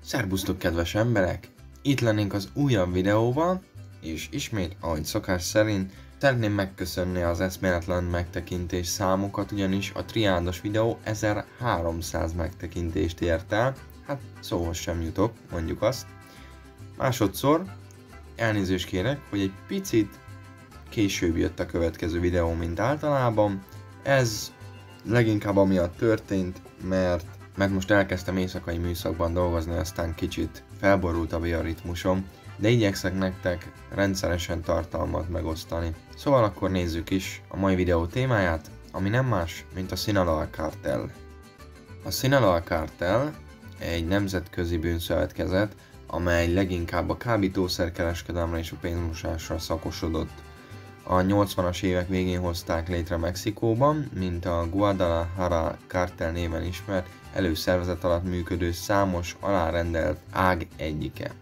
Szerbusztok, kedves emberek! Itt lennénk az újabb videóval, és ismét, ahogy szokás szerint, szeretném megköszönni az eszméletlen megtekintés számokat, ugyanis a triádos videó 1300 megtekintést ért el. Hát szóhoz sem jutok, mondjuk azt. Másodszor elnézést kérek, hogy egy picit később jött a következő videó, mint általában. Ez leginkább amiatt történt, mert most elkezdtem éjszakai műszakban dolgozni, aztán kicsit felborult a bioritmusom, de igyekszek nektek rendszeresen tartalmat megosztani. Szóval akkor nézzük is a mai videó témáját, ami nem más, mint a Sinaloa Cartel. A Sinaloa Cartel egy nemzetközi bűnszövetkezet, amely leginkább a kábítószerkereskedelemre és a pénzmosásra szakosodott. A 80-as évek végén hozták létre Mexikóban, mint a Guadalajara Cartel néven ismert, előszervezet alatt működő számos alárendelt ág egyike.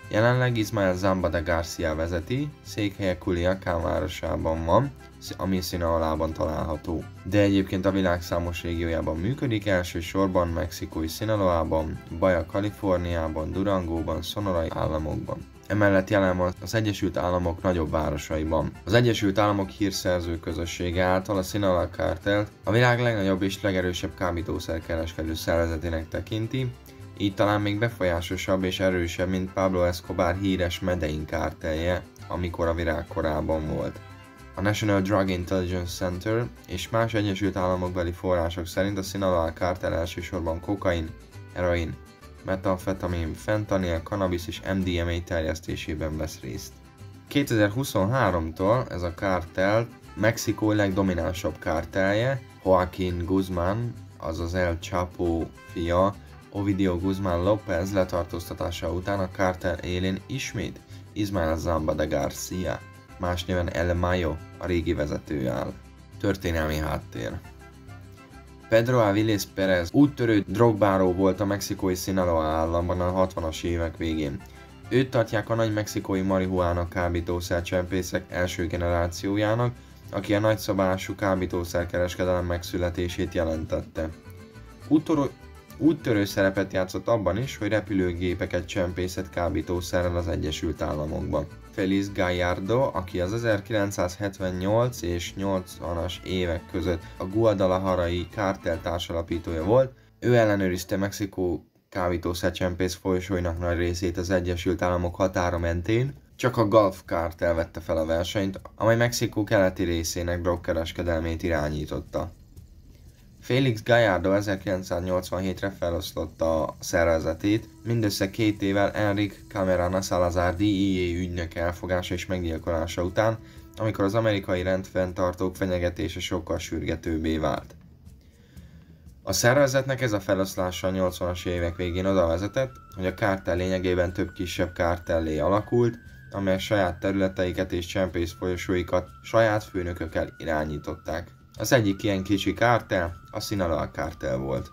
Jelenleg Ismael Zamba de Garcia vezeti, székhelye Culiacán városában van, ami Sinaloában található. De egyébként a világ számos régiójában működik, elsősorban mexikói Sinaloában, Baja Kaliforniában, Durangóban, Sonorai államokban. Emellett jelen van az Egyesült Államok nagyobb városaiban. Az Egyesült Államok hírszerző közössége által a Sinaloa Cartelt a világ legnagyobb és legerősebb kábítószerkereskedő szervezetének tekinti, így talán még befolyásosabb és erősebb, mint Pablo Escobar híres Medellín kártelje, amikor a virágkorában volt. A National Drug Intelligence Center és más Egyesült Államokbeli források szerint a Sinaloa Cartel elsősorban kokain, heroin, metamfetamin, fentanil, cannabis és MDMA terjesztésében vesz részt. 2023-tól ez a kártel Mexikó legdominánsabb kártelje, Joaquín Guzmán, azaz El Chapo fia, Ovidio Guzmán López letartóztatása után a kártel élén ismét Ismael Zamba de Garcia, más néven El Mayo, a régi vezető áll. Történelmi háttér. Pedro Avilés Pérez úttörő drogbáró volt a mexikói Sinaloa államban a 60-as évek végén. Őt tartják a nagy mexikói marihuána kábítószercsempészek első generációjának, aki a nagyszabású kábítószerkereskedelem megszületését jelentette. Úttörő szerepet játszott abban is, hogy repülőgépeket csempészett kábítószerrel az Egyesült Államokba. Félix Gallardo, aki az 1978 és 80-as évek között a Guadalajarai kártel társalapítója volt, ő ellenőrizte Mexikó kábítószercsempész folyosóinak nagy részét az Egyesült Államok határa mentén, csak a Gulf kártel vette fel a versenyt, amely Mexikó keleti részének drogkereskedelmét irányította. Félix Gallardo 1987-re felosztotta a szervezetét, mindössze 2 évvel Enrique Camarena Salazar DEA ügynök elfogása és meggyilkolása után, amikor az amerikai rendfenntartók fenyegetése sokkal sürgetőbbé vált. A szervezetnek ez a feloszlása a 80-as évek végén oda vezetett, hogy a kártel lényegében több kisebb kártellé alakult, amelyek saját területeiket és csempész folyosóikat saját főnökökkel irányították. Az egyik ilyen kicsi kártel a Sinaloa Cartel volt,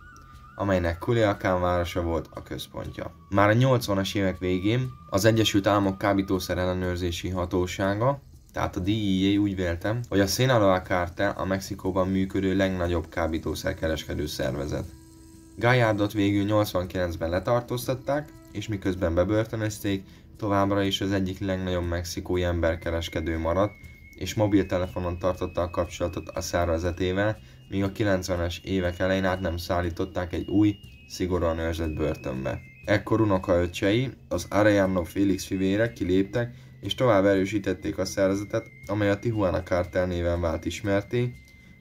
amelynek Culiacán városa volt a központja. Már a 80-as évek végén az Egyesült Államok kábítószer ellenőrzési hatósága, tehát a DEA úgy vélte, hogy a Sinaloa Cartel a Mexikóban működő legnagyobb kábítószerkereskedő szervezet. Gallardot végül 89-ben letartóztatták, és miközben bebörtönözték, továbbra is az egyik legnagyobb mexikói emberkereskedő maradt, és mobiltelefonon tartotta a kapcsolatot a szervezetével, míg a 90-es évek elején át nem szállították egy új, szigorúan őrzött börtönbe. Ekkor unokaöccsei, az Arellano Félix fivérek kiléptek, és tovább erősítették a szervezetet, amely a Tijuana Cartel néven vált ismerté,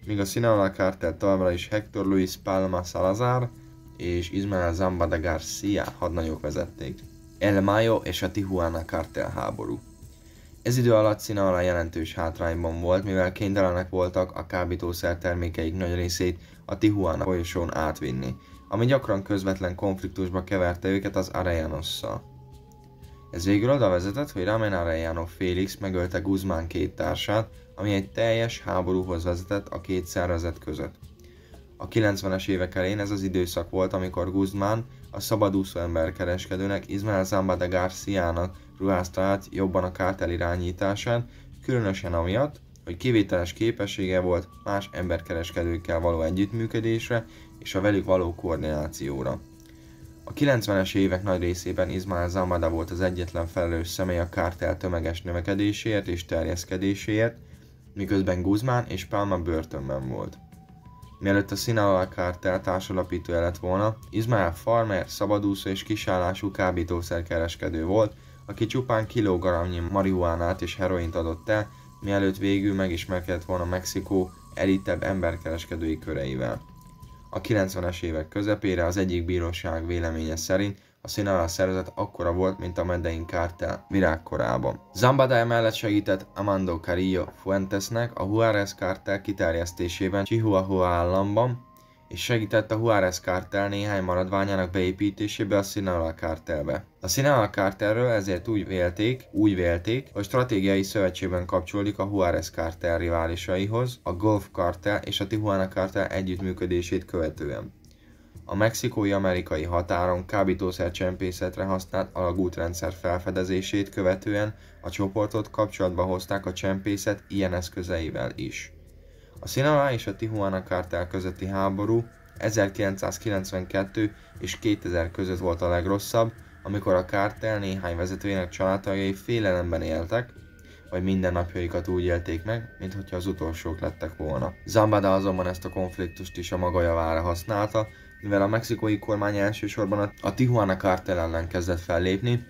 míg a Sinaloa Cartel továbbra is Héctor Luis Palma Salazar és Ismael Zamba de Garcia hadnagyok vezették. El Mayo és a Tijuana Cartel háború. Ez idő alatt Sinaloa jelentős hátrányban volt, mivel kénytelenek voltak a kábítószer termékeik nagy részét a Tijuana folyosón átvinni, ami gyakran közvetlen konfliktusba keverte őket az Arellanosszal. Ez végül oda vezetett, hogy Ramón Arellano Félix megölte Guzmán 2 társát, ami egy teljes háborúhoz vezetett a két szervezet között. A 90-es évek elején ez az időszak volt, amikor Guzmán a szabadúszó emberkereskedőnek, Ismael Zamba de Garciának ruházta át jobban a kártel irányításán, különösen amiatt, hogy kivételes képessége volt más emberkereskedőkkel való együttműködésre és a velük való koordinációra. A 90-es évek nagy részében Ismael Zambada volt az egyetlen felelős személy a kártel tömeges növekedéséért és terjeszkedéséért, miközben Guzmán és Palma börtönben volt. Mielőtt a Sinaloa kártel társalapítója lett volna, Ismael farmer, szabadúszó és kisállású kábítószerkereskedő volt, aki csupán kilogramnyi marihuánát és heroint adott el, mielőtt végül megismerkedett volna Mexikó elitebb emberkereskedői köreivel. A 90-es évek közepére az egyik bíróság véleménye szerint a Sinaloa szervezet akkora volt, mint a Medellín kártel virágkorában. Zambada emellett segített Armando Carrillo Fuentesnek a Juárez kártel kiterjesztésében Chihuahua államban, és segített a Juárez kártel néhány maradványának beépítésébe a Sinaloa kártelbe. A Sinaloa kártelről ezért úgy vélték, hogy stratégiai szövetségben kapcsolódik a Juárez kártel riválisaihoz, a Gulf kártel és a Tijuana kártel együttműködését követően. A mexikói-amerikai határon kábítószercsempészetre használt alagútrendszer felfedezését követően a csoportot kapcsolatba hozták a csempészet ilyen eszközeivel is. A Sinaloa és a Tijuana kártel közötti háború 1992 és 2000 között volt a legrosszabb, amikor a kártel néhány vezetőjének családtagjai félelemben éltek, vagy mindennapjaikat úgy élték meg, mintha az utolsók lettek volna. Zambada azonban ezt a konfliktust is a maga javára használta, mivel a mexikói kormány elsősorban a Tijuana kártel ellen kezdett fellépni,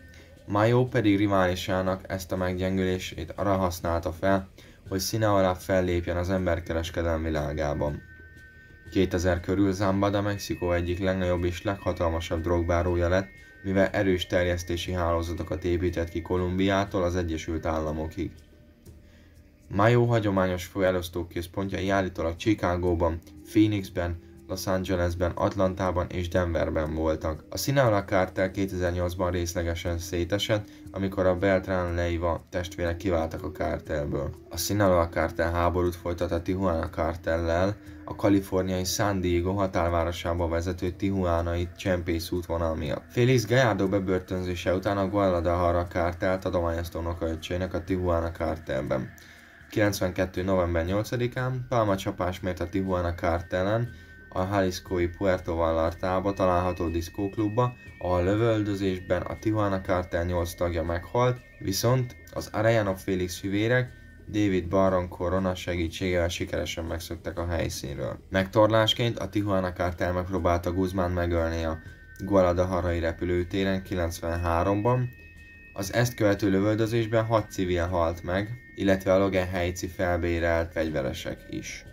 Mayo pedig riválisának ezt a meggyengülését arra használta fel, hogy Sinaloa fellépjen az emberkereskedelem világában. 2000 körül Zambada Mexikó egyik legnagyobb és leghatalmasabb drogbárója lett, mivel erős terjesztési hálózatokat épített ki Kolumbiától az Egyesült Államokig. Mayo hagyományos főelosztóközpontjai állítólag Chicagóban, Phoenixben, Los Angelesben, Atlantában és Denverben voltak. A Sinaloa kártel 2008-ban részlegesen szétesett, amikor a Beltrán Leiva testvérek kiváltak a kártelből. A Sinaloa kártel háborút folytat a Tijuana kártellel, a kaliforniai San Diego határvárosába vezető tijuánai csempész útvonal miatt. Félix Gallardo bebörtönzése után a Guadalajara kártelt adományozta unokaöccsének a Tijuana kártelben. 92. november 8-án Palma csapás mért a Tijuana kártelen, a Jaliscói Puerto Vallartába található diszkóklubba, ahol lövöldözésben a Tijuana kártel 8 tagja meghalt, viszont az Arellano Félix fivérek David Baron Corona segítségével sikeresen megszöktek a helyszínről. Megtorlásként a Tijuana kártel megpróbálta Guzmán megölni a Guadalajarai repülőtéren 93-ban, az ezt követő lövöldözésben 6 civil halt meg, illetve a Logan Heights-i felbérelt fegyveresek is.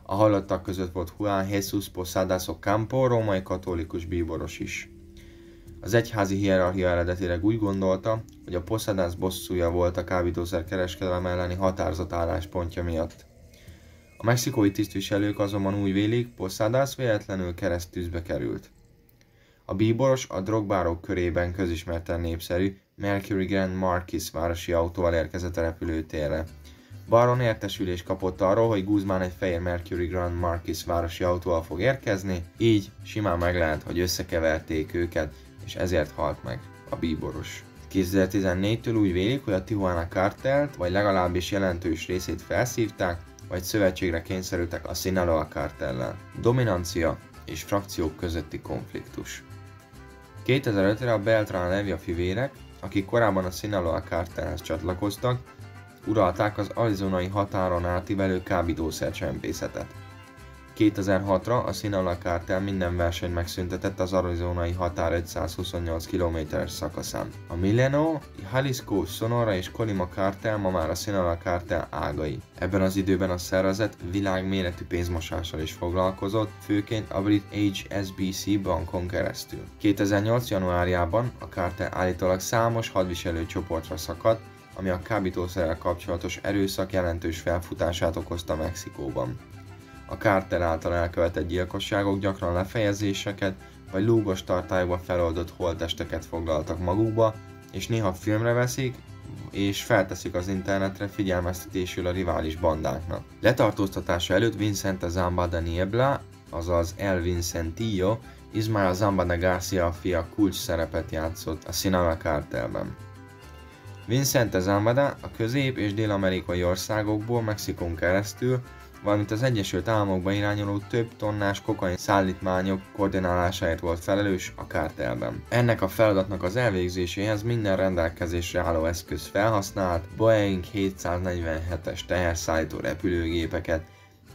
A halottak között volt Juan Jesus Posadas Ocampo, római katolikus bíboros is. Az egyházi hierarchia eredetileg úgy gondolta, hogy a Posadas bosszúja volt a kábítószer kereskedelem elleni határozott álláspontja miatt. A mexikói tisztviselők azonban úgy vélik, Posadas véletlenül keresztűzbe került. A bíboros a drogbárók körében közismerten népszerű Mercury Grand Marquis városi autóval érkezett a repülőtérre. Baron értesülést kapott arról, hogy Guzmán egy fehér Mercury Grand Marquis városi autóval fog érkezni, így simán meg lehet, hogy összekeverték őket, és ezért halt meg a bíboros. 2014-től úgy vélik, hogy a Tijuana kártelt, vagy legalábbis jelentős részét felszívták, vagy szövetségre kényszerültek a Sinaloa kártellel. Dominancia és frakciók közötti konfliktus. 2005-re a Beltrán Leiva fivérek, akik korábban a Sinaloa kártelhez csatlakoztak, uralták az arizonai határon átívelő kábítószercsempészetet. 2006-ra a Sinaloa kártel minden versenyt megszüntetett az arizonai határ 528 km-es szakaszán. A Milleno, Jalisco, Sonora és Colima kártel ma már a Sinaloa kártel ágai. Ebben az időben a szervezet világméretű pénzmosással is foglalkozott, főként a brit HSBC bankon keresztül. 2008. januárjában a kártel állítólag számos hadviselő csoportra szakadt, ami a kábítószerrel kapcsolatos erőszak jelentős felfutását okozta Mexikóban. A kártel által elkövetett gyilkosságok gyakran lefejezéseket vagy lúgos tartályokba feloldott holttesteket foglaltak magukba, és néha filmre veszik, és felteszik az internetre figyelmeztetésül a rivális bandáknak. Letartóztatása előtt Vicente Zambada Niebla, azaz El Vincentillo, Ismael Zambada Garcia fia kulcs szerepet játszott a Sinaloa kártelben. Vicente Zambada a közép- és dél-amerikai országokból Mexikón keresztül valamint az Egyesült Államokba irányuló több tonnás kokain szállítmányok koordinálásáért volt felelős a kártelben. Ennek a feladatnak az elvégzéséhez minden rendelkezésre álló eszköz felhasznált Boeing 747-es teherszállító repülőgépeket,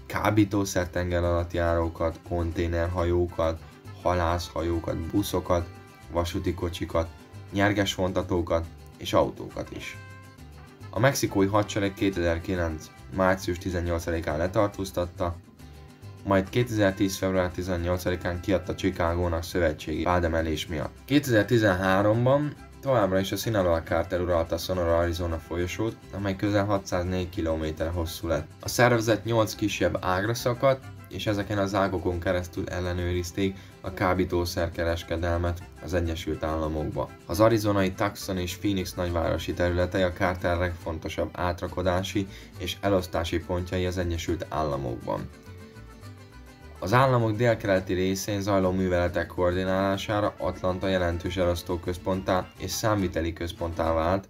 kábítószer tengeralattjárókat, konténerhajókat, halászhajókat, buszokat, vasúti kocsikat, nyerges vontatókat és autókat is. A mexikói hadsereg 2009. március 18-án letartóztatta, majd 2010. február 18-án kiadta Chicagónak szövetségi vádemelés miatt. 2013-ban továbbra is a Sinaloa kártel uralta a Sonora, Arizona folyosót, amely közel 604 km hosszú lett. A szervezet 8 kisebb ágra szakadt, és ezeken az ágokon keresztül ellenőrizték a kábítószerkereskedelmet az Egyesült Államokba. Az arizonai Tucson és Phoenix nagyvárosi területei a kártel legfontosabb átrakodási és elosztási pontjai az Egyesült Államokban. Az államok délkeleti részén zajló műveletek koordinálására Atlanta jelentős elosztóközponttá és számviteli központtá vált,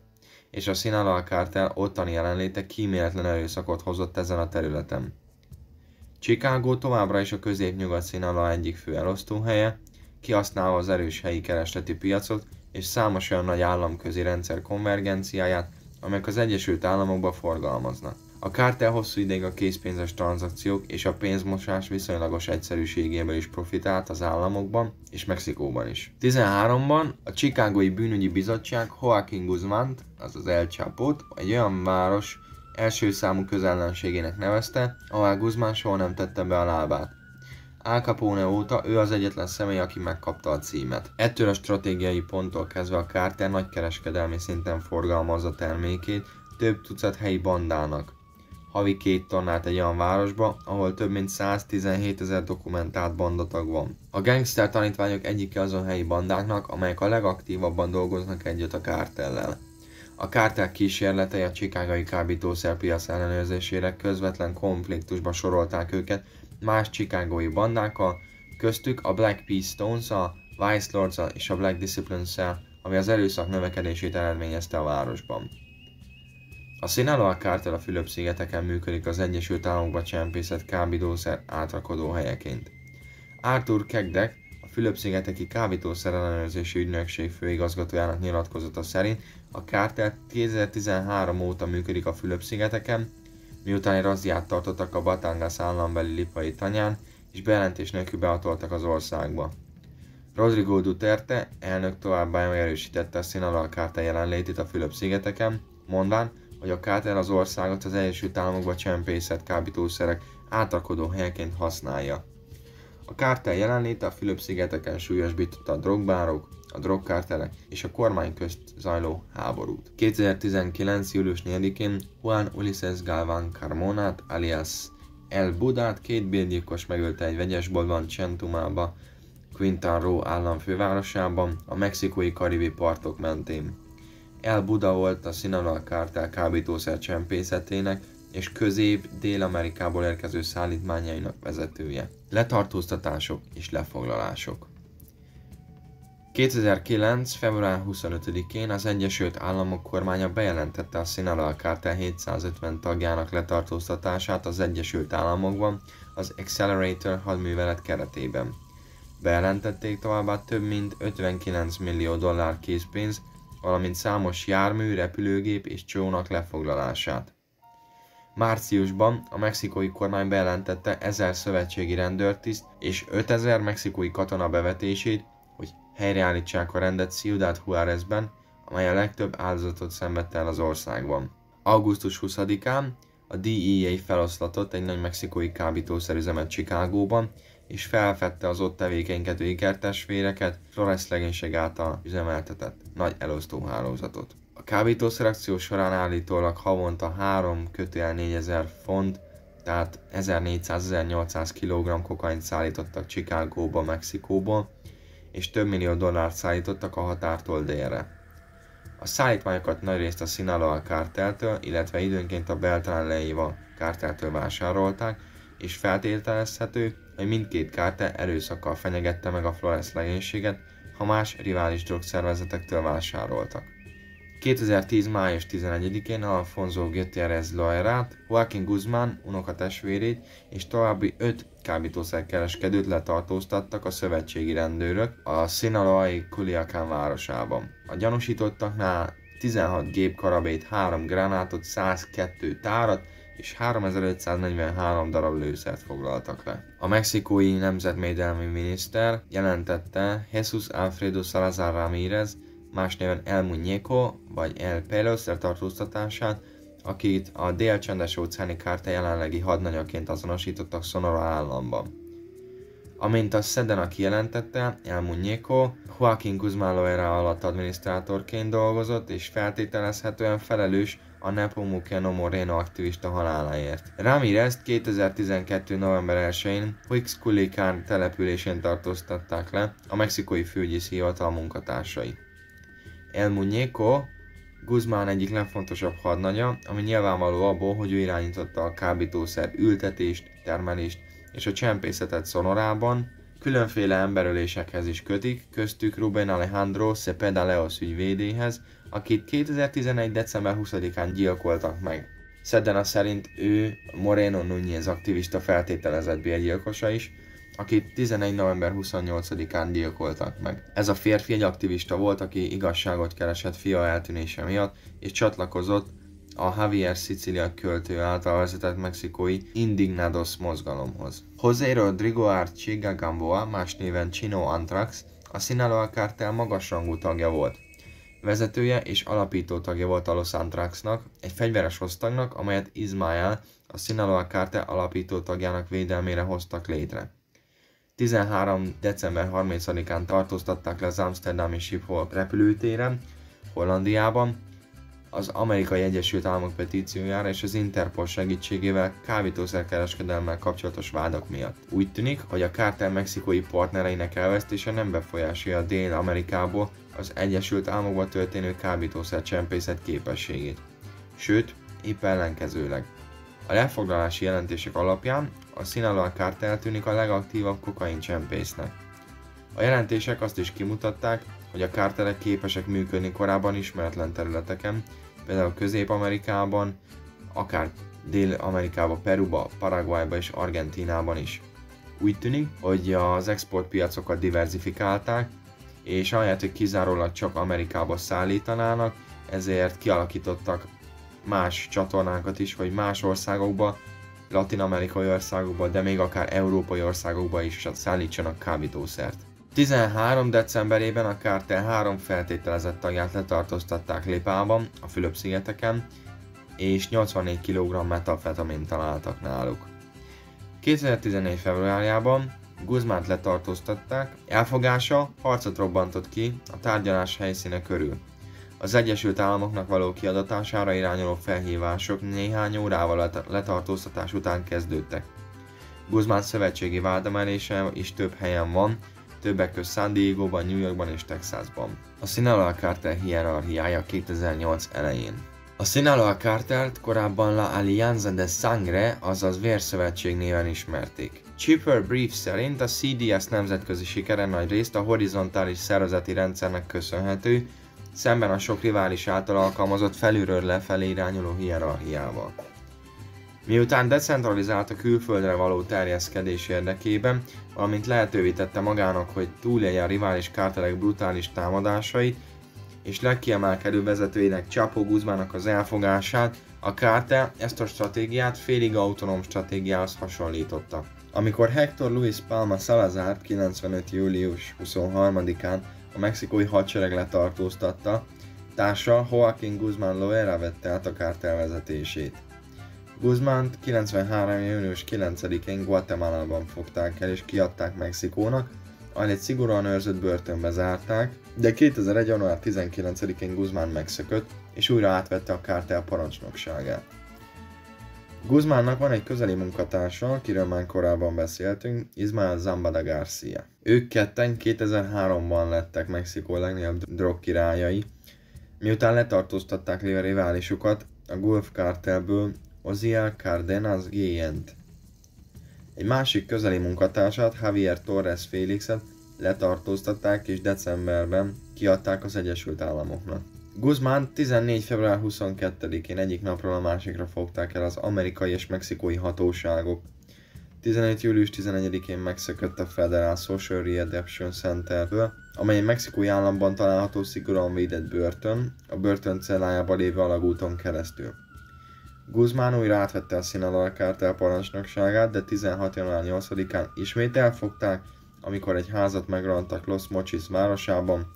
és a Sinaloa kártel ottani jelenléte kíméletlen erőszakot hozott ezen a területen. Chicago továbbra is a közép-nyugat Sinaloa egyik fő elosztóhelye, kihasználva az erős helyi keresleti piacot és számos olyan nagy államközi rendszer konvergenciáját, amelyek az Egyesült Államokba forgalmaznak. A kártel hosszú ideig a készpénzes tranzakciók és a pénzmosás viszonylagos egyszerűségéből is profitált az államokban és Mexikóban is. 2013-ban a Chicagói Bűnügyi Bizottság Joaquin Guzmánt, azaz El Chapót, egy olyan város első számú közellenségének nevezte, ahová Guzmán soha nem tette be a lábát. Al Capone óta ő az egyetlen személy, aki megkapta a címet. Ettől a stratégiai ponttól kezdve a kártel nagykereskedelmi szinten forgalmazza termékét több tucat helyi bandának. Havi 2 tonnát egy olyan városba, ahol több mint 117 000 dokumentált bandatag van. A gangster tanítványok egyike azon helyi bandáknak, amelyek a legaktívabban dolgoznak együtt a kártellel. A kártel kísérletei a chicagói kábítószerpiac ellenőrzésére közvetlen konfliktusba sorolták őket más chicagói bandákkal, köztük a Black P. Stones-al, Vice Lords-al és a Black Disciplines-szel, ami az erőszak növekedését eredményezte a városban. A Sinaloa kártel a Fülöp-szigeteken működik az Egyesült Államokba csempészett kábítószer átrakodó helyeként. Arthur Kegdek, a Fülöp-szigeteki kábítószer ellenőrzési ügynökség főigazgatójának nyilatkozata szerint a kártel 2013 óta működik a Fülöp-szigeteken, miután egy razziát tartottak a Batangas állambeli Lipai tanyán, és bejelentés nélkül behatoltak az országba. Rodrigo Duterte elnök továbbá megerősítette a Sinaloa kártel jelenlétét a Fülöp-szigeteken, mondván, hogy a kártel az országot az Egyesült Államokba csempészett kábítószerek átrakodó helyeként használja. A kártel jelenléte a Fülöp-szigeteken súlyosbította a drogbárok, a drogkártelek és a kormány közt zajló háborút. 2019. július 4-én Juan Ulises Galván Carmonát alias El Budát 2 bérgyilkos megölte egy vegyesboltban Chentumalba, Quintana Roo állam fővárosában, a mexikói karibi partok mentén. El Buda volt a Sinaloa kártel kábítószer csempészetének és Közép-Dél-Amerikából érkező szállítmányainak vezetője. Letartóztatások és lefoglalások. 2009. február 25-én az Egyesült Államok kormánya bejelentette a Sinaloa kártel 750 tagjának letartóztatását az Egyesült Államokban az Accelerator hadművelet keretében. Bejelentették továbbá több mint 59 millió dollár készpénz, valamint számos jármű, repülőgép és csónak lefoglalását. Márciusban a mexikói kormány bejelentette 1000 szövetségi rendőrtiszt és 5000 mexikói katona bevetését, hogy helyreállítsák a rendet Ciudad Juárezben, amely a legtöbb áldozatot szenvedte el az országban. Augusztus 20-án a DEA feloszlatott egy nagy mexikói kábítószerüzemet Chicagóban, és felfedte az ott tevékenykedő ikertestvéreket Flores legénység által üzemeltetett nagy elosztóhálózatot. A kábítószer akció során állítólag havonta 3-4000 font, tehát 1400-1800 kg kokaint szállítottak Chicagóba, Mexikóból, és több millió dollárt szállítottak a határtól délre. A szállítmányokat nagyrészt a Sinaloa kárteltől, illetve időnként a Beltrán Leiva kárteltől vásárolták, és feltételezhető, hogy mindkét kártel erőszakkal fenyegette meg a Flores legénységet, ha más rivális drogszervezetektől vásároltak. 2010. május 11-én Alfonso Gutiérrez Loerát, Joaquín Guzmán unokatestvérét és további 5 kábítószerkereskedőt letartóztattak a szövetségi rendőrök a Sinaloai Culiacán városában. A gyanúsítottaknál 16 gépkarabét, 3 gránátot, 102 tárat és 3543 darab lőszert foglaltak le. A mexikói nemzetvédelmi miniszter jelentette Jesus Alfredo Salazar Ramírez, más néven El Muñeco vagy El Pelos letartóztatását, akit a dél-csendes-óceáni kártel jelenlegi hadnagyaként azonosítottak Sonora államban. Amint a Sedena kijelentette, El Muñeco Joaquín Guzmán Loera alatt adminisztrátorként dolgozott, és feltételezhetően felelős a Nepomuceno Moreno aktivista haláláért. Ramírezt 2012. november 1-én Huixquilucan településén tartóztatták le a mexikói főügyész hivatal munkatársai. El Muñeco Guzmán egyik legfontosabb hadnagya, ami nyilvánvaló abból, hogy ő irányította a kábítószer ültetést, termelést és a csempészetet Sonorában, különféle emberölésekhez is kötik, köztük Rubén Alejandro Cepeda Leos ügyvédéhez, akit 2011. december 20-án gyilkoltak meg. Sedena szerint ő Moreno Núñez aktivista feltételezett bérgyilkosa is, akit 11. november 28-án gyilkoltak meg. Ez a férfi egy aktivista volt, aki igazságot keresett fia eltűnése miatt, és csatlakozott a Javier Sicilia költő által vezetett mexikói Indignados mozgalomhoz. José Rodrigo Archiga Gamboa, más néven Chino Antrax, a Sinaloa kártel magasrangú tagja volt. Vezetője és alapító tagja volt a Los Antraxnak, egy fegyveres osztagnak, amelyet Ismael, a Sinaloa kártel alapító tagjának védelmére hoztak létre. 13. december 30-án tartóztatták le az amsterdami Schiphol repülőtéren, Hollandiában, az Amerikai Egyesült Államok petíciójára és az Interpol segítségével kábítószerkereskedelemmel kapcsolatos vádak miatt. Úgy tűnik, hogy a kártel mexikói partnereinek elvesztése nem befolyásolja a Dél-Amerikából az Egyesült Államokba történő kábítószercsempészet képességét. Sőt, épp ellenkezőleg. A lefoglalási jelentések alapján a Sinaloa kártel tűnik a legaktívabb kokaincsempésznek. A jelentések azt is kimutatták, hogy a kártelek képesek működni korábban ismeretlen területeken, például Közép-Amerikában, akár Dél-Amerikában, Peruba, Paraguayba és Argentínában is. Úgy tűnik, hogy az exportpiacokat diverzifikálták, és ahelyett, hogy kizárólag csak Amerikába szállítanának, ezért kialakítottak más csatornákat is, hogy más országokba, latin-amerikai országokba, de még akár európai országokba is szállítsanak kábítószert. 13. decemberében a kártel 3 feltételezett tagját letartóztatták Lipában, a Fülöp-szigeteken, és 84 kg metamfetamint találtak náluk. 2014. februárjában Guzmánt letartóztatták, elfogása harcot robbantott ki a tárgyalás helyszíne körül. Az Egyesült Államoknak való kiadatására irányuló felhívások néhány órával a letartóztatás után kezdődtek. Guzmán szövetségi vádemelése is több helyen van, többek között San Diegóban, New Yorkban és Texasban. A Sinaloa kártel hierarchiája 2008 elején. A Sinaloa kártelt korábban La Alianza de Sangre, azaz Vérszövetség néven ismerték. Chipper Brief szerint a CDS nemzetközi sikere nagy részt a horizontális szervezeti rendszernek köszönhető, szemben a sok rivális által alkalmazott felülről lefelé irányuló hierarchiával. Miután decentralizált a külföldre való terjeszkedés érdekében, valamint lehetővé tette magának, hogy túlélje a rivális kártelek brutális támadásait, és legkiemelkedő vezetőjének Chapo Guzmának az elfogását, a kártel ezt a stratégiát félig autonóm stratégiához hasonlította. Amikor Héctor Luis Palma Salazar 95. július 23-án a mexikói hadsereg letartóztatta, társa Joaquín Guzmán Loera vette át a kártel vezetését. Guzmánt 93. június 9-én Guatemalában fogták el és kiadták Mexikónak, ahol egy szigorúan őrzött börtönbe zárták, de 2001. január 19-én Guzmán megszökött és újra átvette a kártel parancsnokságát. Guzmánnak van egy közeli munkatársa, akiről már korábban beszéltünk, Ismael Zambada Garcia. Ők ketten 2003-ban lettek Mexikó legnagyobb drogkirályai, miután letartóztatták a riválisukat, a Gulf kártelből Osiel Cárdenas Guillént. Egy másik közeli munkatársát, Javier Torres Félixet letartóztatták és decemberben kiadták az Egyesült Államoknak. Guzmán 14. február 22-én egyik napról a másikra fogták el az amerikai és mexikói hatóságok. 15. július 11-én megszökött a Federal Social Readaptation Centerből, amely egy mexikói államban található szigorúan védett börtön, a börtön cellájában lévő alagúton keresztül. Guzmán újra átvette a Sinaloa kártel parancsnokságát, de 16. január 8-án ismét elfogták, amikor egy házat megrohantak Los Mochis városában,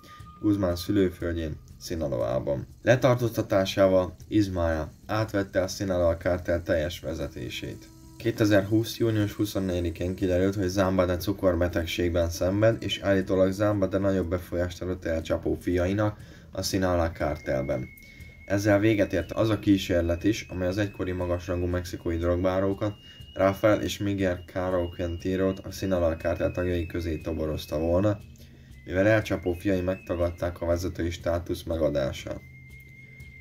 Guzmán szülőföldjén, Sinaloában. Letartóztatásával Ismael átvette a Sinaloa kártel teljes vezetését. 2020. június 24-én kiderült, hogy Zambada cukorbetegségben szenved, és állítólag Zambada nagyobb befolyást adott El Chapo fiainak a Sinaloa kártelben. Ezzel véget ért az a kísérlet is, amely az egykori magasrangú mexikói drogbárókat, Rafael és Miguel Caro Quinterót a Sinaloa kártel tagjai közé toborozta volna, mivel El Chapo fiai megtagadták a vezetői státusz megadását.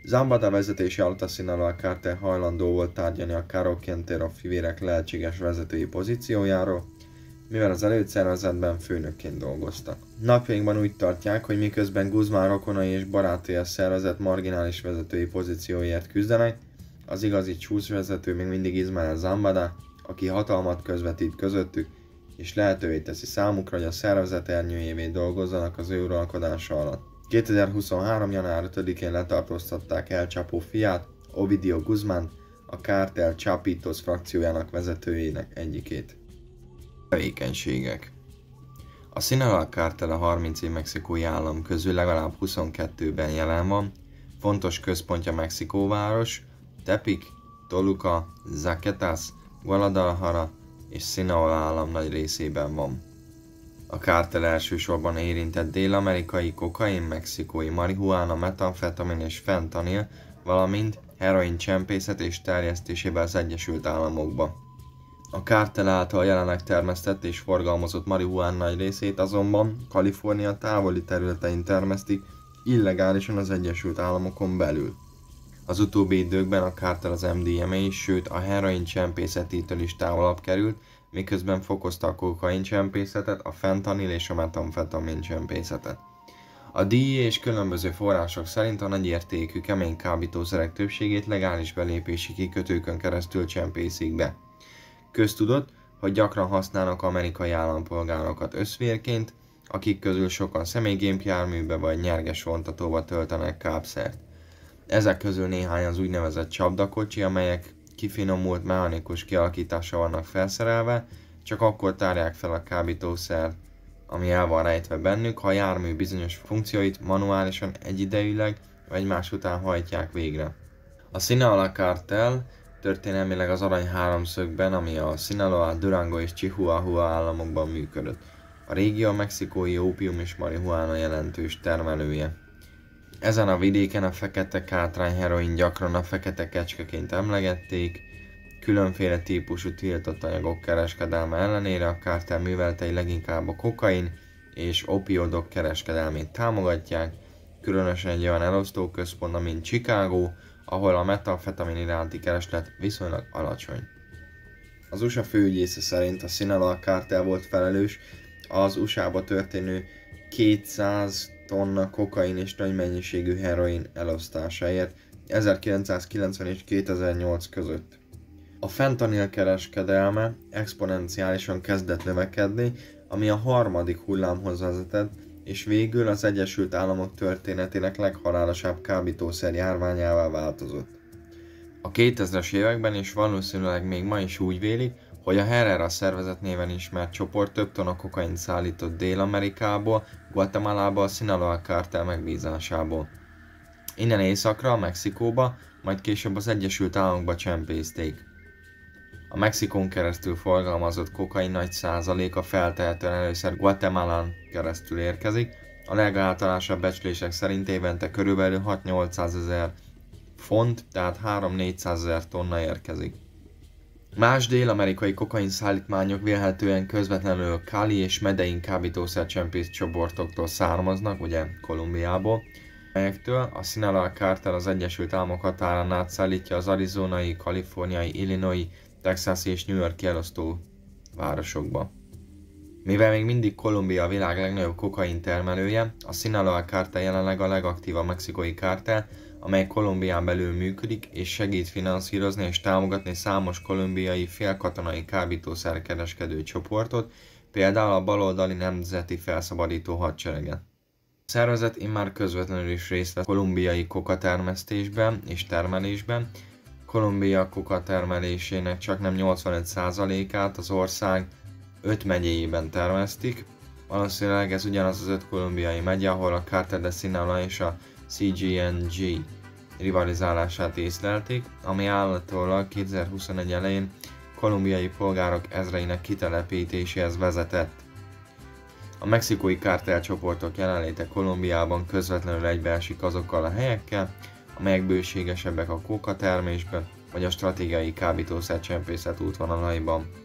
Zambada vezetése alatt a Sinaloa kártel hajlandó volt tárgyalni a Caro Quintero fivérek lehetséges vezetői pozíciójáról, mivel az előszervezetben főnökként dolgoztak. Napjainkban úgy tartják, hogy miközben Guzmán rokonai és barátai a szervezet marginális vezetői pozícióért küzdenek, az igazi csúcsvezető még mindig Ismael Zambada, aki hatalmat közvetít közöttük, és lehetővé teszi számukra, hogy a szervezet ernyőjévé dolgozzanak az ő uralkodása alatt. 2023. január 5-én letartóztatták El Chapo fiát, Ovidio Guzmánt, a kártel Chapitos frakciójának vezetőjének egyikét. Tevékenységek. A Sinaloa kártel a 30 mexikói állam közül legalább 22-ben jelen van, fontos központja Mexikóváros, Tepic, Toluca, Zacatecas, Guadalajara és Sinaloa állam nagy részében van. A kártel elsősorban érintett dél-amerikai kokain, mexikói marihuána, metamfetamin és fentanil, valamint heroin csempészet és terjesztésébe az Egyesült Államokba. A kártel által jelenleg termesztett és forgalmazott marihuán nagy részét azonban Kalifornia távoli területein termesztik illegálisan az Egyesült Államokon belül. Az utóbbi időkben a kártel az MDMA, sőt a heroin csempészetétől is távolabb került, miközben fokozta a kokain csempészetet, a fentanil és a metamfetamin csempészetet. A DEA és különböző források szerint a nagyértékű kemény kábítószerek többségét legális belépési kikötőkön keresztül csempészik be. Köztudott, hogy gyakran használnak amerikai állampolgárokat összvérként, akik közül sokan személygépjárműbe vagy nyerges vontatóba töltenek kábszert. Ezek közül néhány az úgynevezett csapdakocsi, amelyek kifinomult mechanikus kialakításra vannak felszerelve, csak akkor tárják fel a kábítószer, ami el van rejtve bennük, ha a jármű bizonyos funkcióit manuálisan egyidejűleg vagy egymás után hajtják végre. A Sinaloa kártel történelmileg az arany háromszögben, ami a Sinaloa, Durango és Chihuahua államokban működött. A régió a mexikói ópium és marihuána jelentős termelője. Ezen a vidéken a fekete kátrány heroin gyakran a fekete kecskeként emlegették, különféle típusú tiltott anyagok kereskedelme ellenére a kártel műveletei leginkább a kokain és opioidok kereskedelmét támogatják, különösen egy olyan elosztóközpont, mint Chicago, ahol a metamfetamin iránti kereslet viszonylag alacsony. Az USA főügyésze szerint a Sinaloa kártel volt felelős az USA-ba történő 200 tonna kokain és nagy mennyiségű heroin elosztásáért 1990 és 2008 között. A fentanil kereskedelme exponenciálisan kezdett növekedni, ami a harmadik hullámhoz vezetett, és végül az Egyesült Államok történetének leghalálosabb kábítószer járványává változott. A 2000-es években és valószínűleg még ma is úgy vélik, hogy a Herrera szervezet néven ismert csoport több tonna kokaint szállított Dél-Amerikából, Guatemalába a Sinaloa kártel megbízásából. Innen északra, Mexikóba, majd később az Egyesült Államokba csempészték. A Mexikón keresztül forgalmazott kokain nagy százaléka feltehetően először Guatemalán keresztül érkezik, a legáltalánosabb becslések szerint évente körülbelül 6-800 ezer font, tehát 3-400 ezer tonna érkezik. Más dél-amerikai kokain szállítmányok vélhetően közvetlenül Cali és Medellín kábítószercsempész csoportoktól származnak, ugye Kolumbiából, amelyektől a Sinaloa kártel az Egyesült Államok határán átszállítja az arizonai, kaliforniai, illinois, texasi és New York elosztó városokba. Mivel még mindig Kolumbia a világ legnagyobb kokain termelője, a Sinaloa kártel jelenleg a legaktívabb mexikói kártel, amely Kolumbián belül működik és segít finanszírozni és támogatni számos kolumbiai félkatonai kábítószerkereskedő csoportot, például a baloldali Nemzeti Felszabadító Hadsereget. A szervezet immár közvetlenül is részt vesz kolumbiai kokatermesztésben és termelésben. Kolumbia kokatermelésének csaknem 85%-át az ország 5 megyéjében termesztik. Valószínűleg ez ugyanaz az 5 kolumbiai megye, ahol a Cartel de Sinaloa és a CGNG rivalizálását észlelték, ami állítólag 2021 elején kolumbiai polgárok ezreinek kitelepítéséhez vezetett. A mexikói kártelcsoportok jelenléte Kolumbiában közvetlenül egybeesik azokkal a helyekkel, amelyek bőségesebbek a kókatermésben vagy a stratégiai kábítószercsempészet útvonalaiban.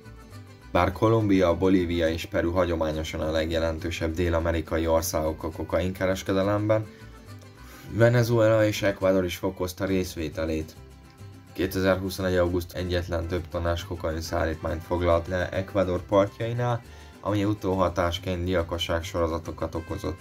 Bár Kolumbia, Bolívia és Peru hagyományosan a legjelentősebb dél-amerikai országok a kokainkereskedelemben, Venezuela és Ecuador is fokozta részvételét. 2021. auguszt egyetlen több tonnás kokain szállítmányt foglalt le Ecuador partjainál, ami utóhatásként gyilkosság sorozatokat okozott.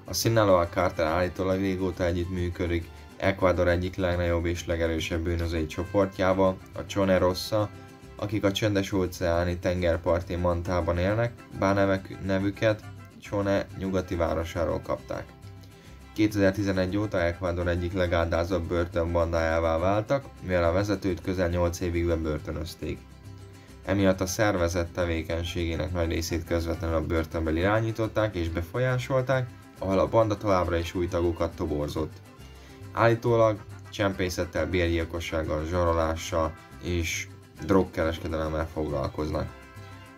A Sinaloa kártel állítólag régóta együttműködik Ecuador egyik legnagyobb és legerősebb bűnözői csoportjával, a Chone Rossa, akik a csendes-óceáni tengerparti Mantában élnek, bár nevüket Chone nyugati városáról kapták. 2011 óta Ecuador egyik legáldázabb börtönbandájává váltak, mivel a vezetőt közel 8 évig bebörtönözték. Emiatt a szervezet tevékenységének nagy részét közvetlenül a börtönből irányították és befolyásolták, ahol a banda továbbra is új tagokat toborzott. Állítólag csempészettel, bérgyilkossággal, zsarolással és drogkereskedelemmel foglalkoznak.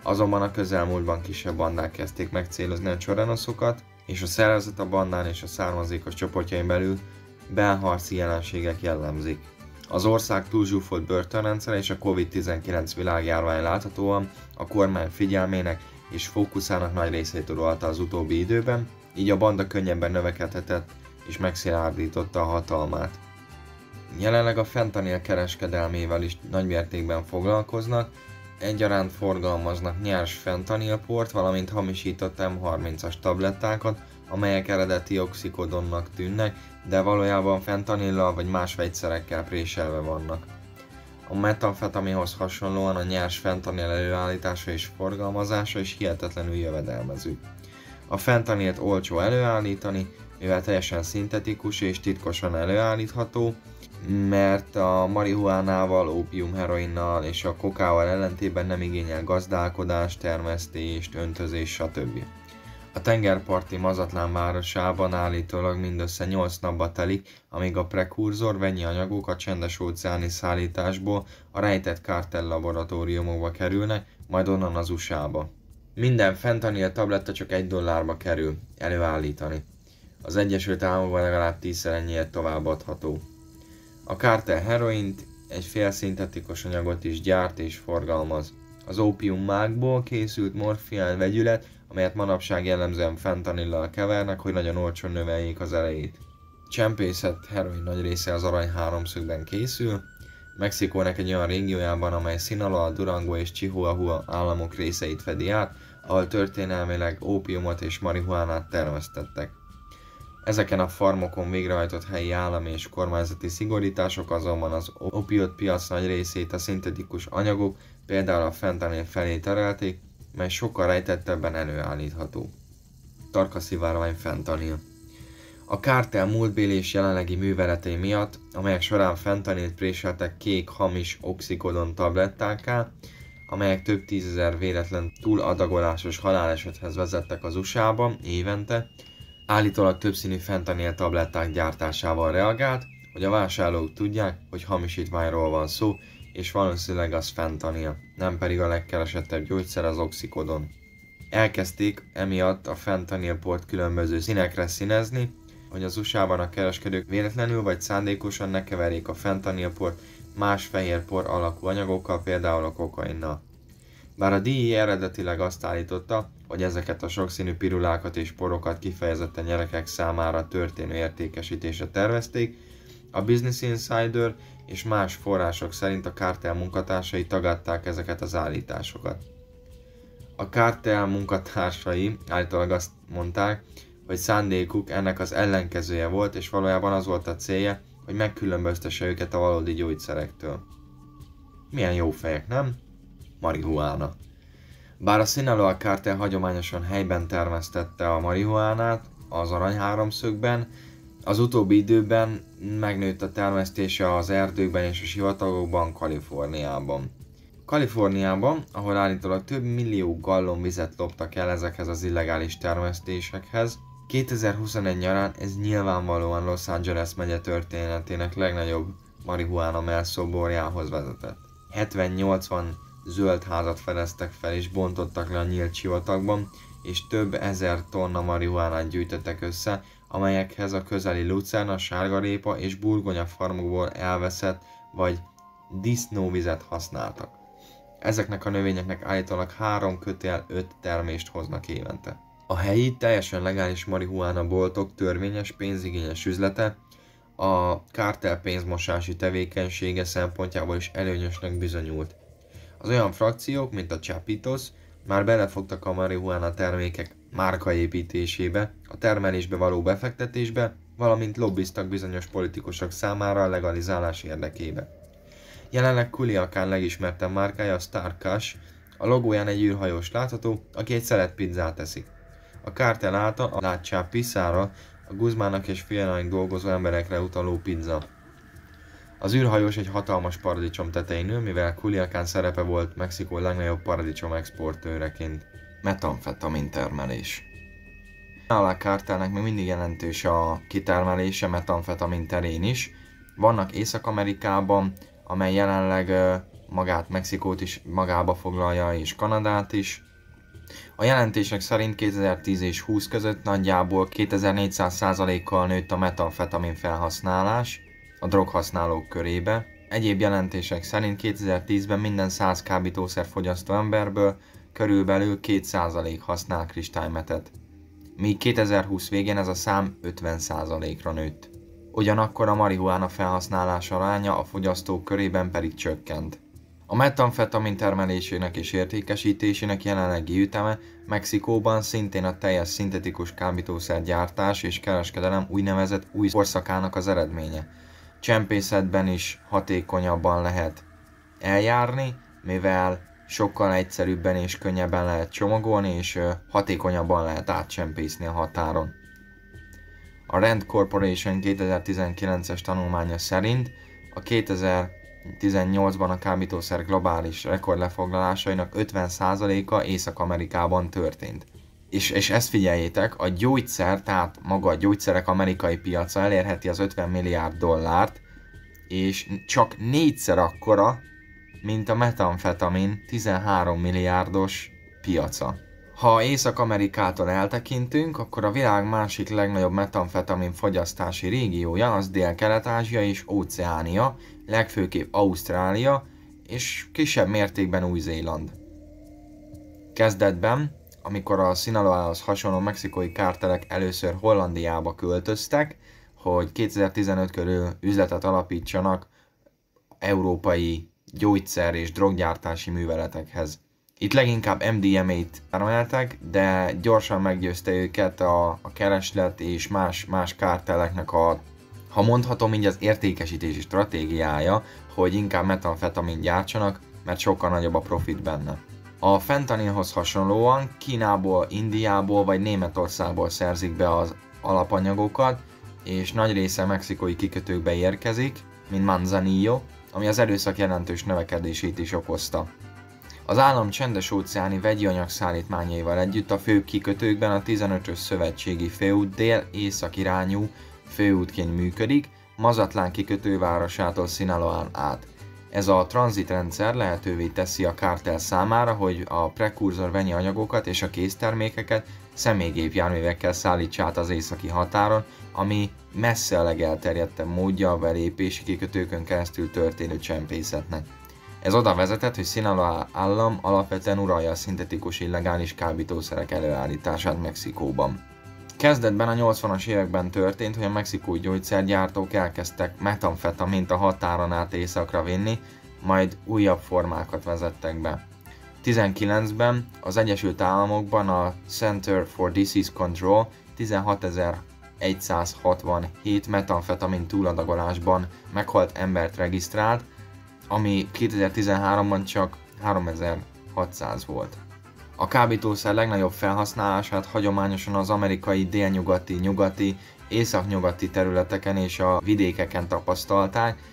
Azonban a közelmúltban kisebb bandák kezdték megcélozni a csorenoszokat, és a szervezet a bandán és a származékos csoportjain belül belharci jelenségek jellemzik. Az ország túlzsúfolt börtönrendszer és a Covid-19 világjárvány láthatóan a kormány figyelmének és fókuszának nagy részét uralta az utóbbi időben, így a banda könnyebben növekedhetett és megszilárdította a hatalmát. Jelenleg a fentanil kereskedelmével is nagymértékben foglalkoznak, egyaránt forgalmaznak nyers fentanilport, valamint hamisított M30-as tablettákat, amelyek eredeti oxikodonnak tűnnek, de valójában fentanillal vagy más vegyszerekkel préselve vannak. A metamfetaminhoz hasonlóan a nyers fentanil előállítása és forgalmazása is hihetetlenül jövedelmező. A fentanilt olcsó előállítani, mivel teljesen szintetikus és titkosan előállítható, mert a marihuánával, ópiumheroinnal és a kokával ellentétben nem igényel gazdálkodást, termesztést, öntözést, stb. A tengerparti Mazatlán városában állítólag mindössze 8 napba telik, amíg a prekurzor vegyi anyagok a csendes-óceáni szállításból a rejtett kártel laboratóriumokba kerülnek, majd onnan az USA-ba. Minden fentanil tabletta csak $1 kerül előállítani. Az Egyesült Államokban legalább 10-szer ennyiért továbbadható. A kártel heroint, egy félszintetikus anyagot is gyárt és forgalmaz. Az ópiummákból készült morfin vegyület, amelyet manapság jellemzően fentanillal kevernek, hogy nagyon olcsón növeljék az erejét. Csempészet heroin nagy része az arany háromszögben készül, Mexikónak egy olyan régiójában, amely Sinaloa, Durango és Chihuahua államok részeit fedi át, ahol történelmileg ópiumot és marihuánát termesztettek. Ezeken a farmokon végrehajtott helyi állami és kormányzati szigorítások azonban az opioid piac nagy részét a szintetikus anyagok, például a fentanil felé terelték, mely sokkal rejtettebben előállítható. Tarka szivárvány fentanil. A kártel múltbéli és jelenlegi műveletei miatt, amelyek során fentanilt préseltek kék hamis oxikodon tablettákká, amelyek több tízezer véletlen túladagolásos halálesethez vezettek az USA-ban évente, állítólag többszínű fentanil tabletták gyártásával reagált, hogy a vásárlók tudják, hogy hamisítványról van szó, és valószínűleg az fentanil, nem pedig a legkeresettebb gyógyszer, az oxikodon. Elkezdték emiatt a fentanilport különböző színekre színezni, hogy az USA-ban a kereskedők véletlenül vagy szándékosan ne keverjék a fentanilport más fehérpor alakú anyagokkal, például a kokainnal. Bár a DEA eredetileg azt állította, hogy ezeket a sokszínű pirulákat és porokat kifejezetten gyerekek számára történő értékesítésre tervezték, a Business Insider és más források szerint a kártel munkatársai tagadták ezeket az állításokat. A kártel munkatársai állítólag azt mondták, hogy szándékuk ennek az ellenkezője volt, és valójában az volt a célja, hogy megkülönböztesse őket a valódi gyógyszerektől. Milyen jó fejek, nem? Marihuána. Bár a Sinaloa kártel hagyományosan helyben termesztette a marihuánát az aranyháromszögben, az utóbbi időben megnőtt a termesztése az erdőkben és a sivatagokban, Kaliforniában. Kaliforniában, ahol állítólag több millió gallon vizet loptak el ezekhez az illegális termesztésekhez, 2021 nyarán ez nyilvánvalóan Los Angeles megye történetének legnagyobb marihuána mellszoborjához vezetett. 70-80 zöld házat fedeztek fel és bontottak le a nyílt sivatagban, és több ezer tonna marihuánát gyűjtöttek össze, amelyekhez a közeli lucerna, sárgarépa és burgonya farmokból elveszett vagy disznóvizet használtak. Ezeknek a növényeknek állítólag 3-5 termést hoznak évente. A helyi, teljesen legális marihuána boltok törvényes, pénzigényes üzlete a kártel pénzmosási tevékenysége szempontjából is előnyösnek bizonyult. Az olyan frakciók, mint a Chapitos, már belefogtak a marihuána termékek márkaépítésébe, a termelésbe való befektetésbe, valamint lobbiztak bizonyos politikusok számára a legalizálás érdekébe. Jelenleg Culiacán legismertebb márkája a Star Cash, a logóján egy űrhajós látható, aki egy szelet pizzát eszik. A kártel által a La Chapizára, a Guzmának és fiainak dolgozó emberekre utaló pizza. Az űrhajós egy hatalmas paradicsom tetején ül, mivel Culiacán szerepe volt Mexikó legnagyobb paradicsom exportőreként. Metamfetamin termelés. A kártelnek még mindig jelentős a kitermelése metamfetamin terén is. Vannak Észak-Amerikában, amely jelenleg magát Mexikót is magába foglalja, és Kanadát is. A jelentések szerint 2010 és 20 között nagyjából 2400%-kal nőtt a metamfetamin felhasználás a droghasználók körébe. Egyéb jelentések szerint 2010-ben minden 100 kábítószer fogyasztó emberből körülbelül 2% használ kristálymetet, míg 2020 végén ez a szám 50%-ra nőtt. Ugyanakkor a marihuána felhasználás aránya a fogyasztók körében pedig csökkent. A metamfetamin termelésének és értékesítésének jelenlegi üteme Mexikóban szintén a teljes szintetikus kábítószergyártás és kereskedelem úgynevezett új korszakának az eredménye. Csempészetben is hatékonyabban lehet eljárni, mivel sokkal egyszerűbben és könnyebben lehet csomagolni, és hatékonyabban lehet átcsempészni a határon. A Rand Corporation 2019-es tanulmánya szerint a 2018-ban a kábítószer globális rekordlefoglalásainak 50%-a Észak-Amerikában történt. És ezt figyeljétek, a gyógyszer, tehát maga a gyógyszerek amerikai piaca elérheti az 50 milliárd dollárt, és csak 4-szer akkora, mint a metamfetamin 13 milliárdos piaca. Ha Észak-Amerikától eltekintünk, akkor a világ másik legnagyobb metamfetamin fogyasztási régiója az Dél-Kelet-Ázsia és Óceánia, legfőképp Ausztrália és kisebb mértékben Új-Zéland. Kezdetben, amikor a Sinaloához hasonló mexikói kártelek először Hollandiába költöztek, hogy 2015 körül üzletet alapítsanak európai gyógyszer- és droggyártási műveletekhez. Itt leginkább MDMA-t termeltek, de gyorsan meggyőzte őket a kereslet és más kárteleknek ha mondhatom így, az értékesítési stratégiája, hogy inkább metamfetamin gyártsanak, mert sokkal nagyobb a profit benne. A fentanilhoz hasonlóan Kínából, Indiából vagy Németországból szerzik be az alapanyagokat, és nagy része mexikói kikötőkbe érkezik, mint Manzanillo, ami az erőszak jelentős növekedését is okozta. Az állam csendes-óceáni vegyi anyag szállítmányaival együtt a főbb kikötőkben a 15-ös szövetségi főút dél-észak irányú főútként működik, Mazatlán kikötővárosától Sinaloán át. Ez a tranzitrendszer lehetővé teszi a kártel számára, hogy a prekurzor vegyi anyagokat és a késztermékeket személygépjárművekkel szállítsa át az északi határon, ami messze a legelterjedtebb módja a belépési kikötőkön keresztül történő csempészetnek. Ez oda vezetett, hogy Sinaloa állam alapvetően uralja a szintetikus illegális kábítószerek előállítását Mexikóban. Kezdetben a 80-as években történt, hogy a mexikói gyógyszergyártók elkezdtek metamfetamint a határon át északra vinni, majd újabb formákat vezettek be. 19-ben az Egyesült Államokban a Center for Disease Control 16.167 metamfetamin túladagolásban meghalt embert regisztrált, ami 2013-ban csak 3600 volt. A kábítószer legnagyobb felhasználását hagyományosan az amerikai délnyugati, nyugati, északnyugati területeken és a vidékeken tapasztalták.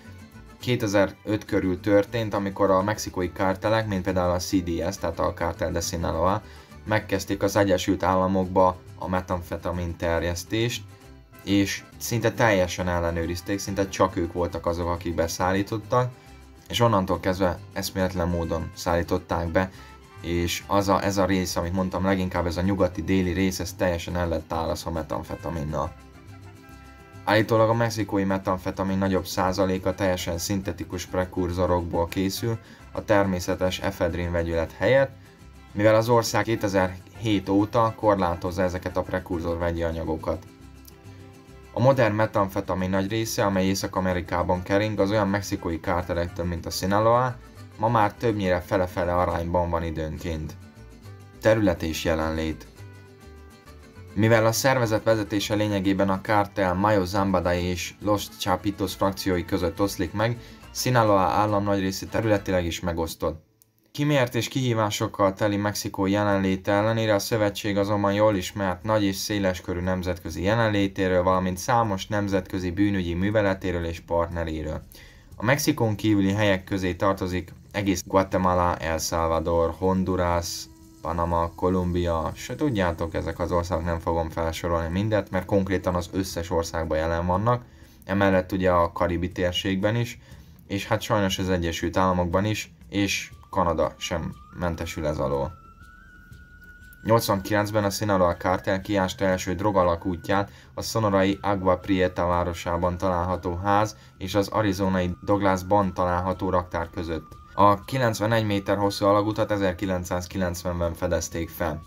2005 körül történt, amikor a mexikói kártelek, mint például a CDS, tehát a Cartel de Sinaloa, megkezdték az Egyesült Államokba a metamfetamin terjesztést, és szinte teljesen ellenőrizték, szinte csak ők voltak azok, akik beszállítottak, és onnantól kezdve eszméletlen módon szállították be, és ez a rész, amit mondtam, leginkább ez a nyugati-déli rész, ez teljesen el lett tálasztva metamfetaminnal. Állítólag a mexikói metamfetamin nagyobb százaléka teljesen szintetikus prekurzorokból készül a természetes efedrin vegyület helyett, mivel az ország 2007 óta korlátozza ezeket a prekurzor vegyi anyagokat. A modern metamfetamin nagy része, amely Észak-Amerikában kering, az olyan mexikói kártelektől, mint a Sinaloa, ma már többnyire fele-fele arányban van időnként. Terület és jelenlét. Mivel a szervezet vezetése lényegében a kártel Mayo Zambada és Los Chapitos frakciói között oszlik meg, Sinaloa állam nagy része területileg is megosztott. Kimért és kihívásokkal teli Mexikó jelenléte ellenére a szövetség azonban jól ismert nagy és széleskörű nemzetközi jelenlétéről, valamint számos nemzetközi bűnügyi műveletéről és partneréről. A Mexikón kívüli helyek közé tartozik egész Guatemala, El Salvador, Honduras, Panama, Kolumbia, se tudjátok, ezek az országok, nem fogom felsorolni mindet, mert konkrétan az összes országban jelen vannak, emellett ugye a karibi térségben is, és hát sajnos az Egyesült Államokban is, és Kanada sem mentesül ez alól. 89-ben a Sinaloa kártel kiásta első drogalak útját a szonorai Agua Prieta városában található ház és az arizonai Douglasban található raktár között. A 91 méter hosszú alagutat 1990-ben fedezték fel.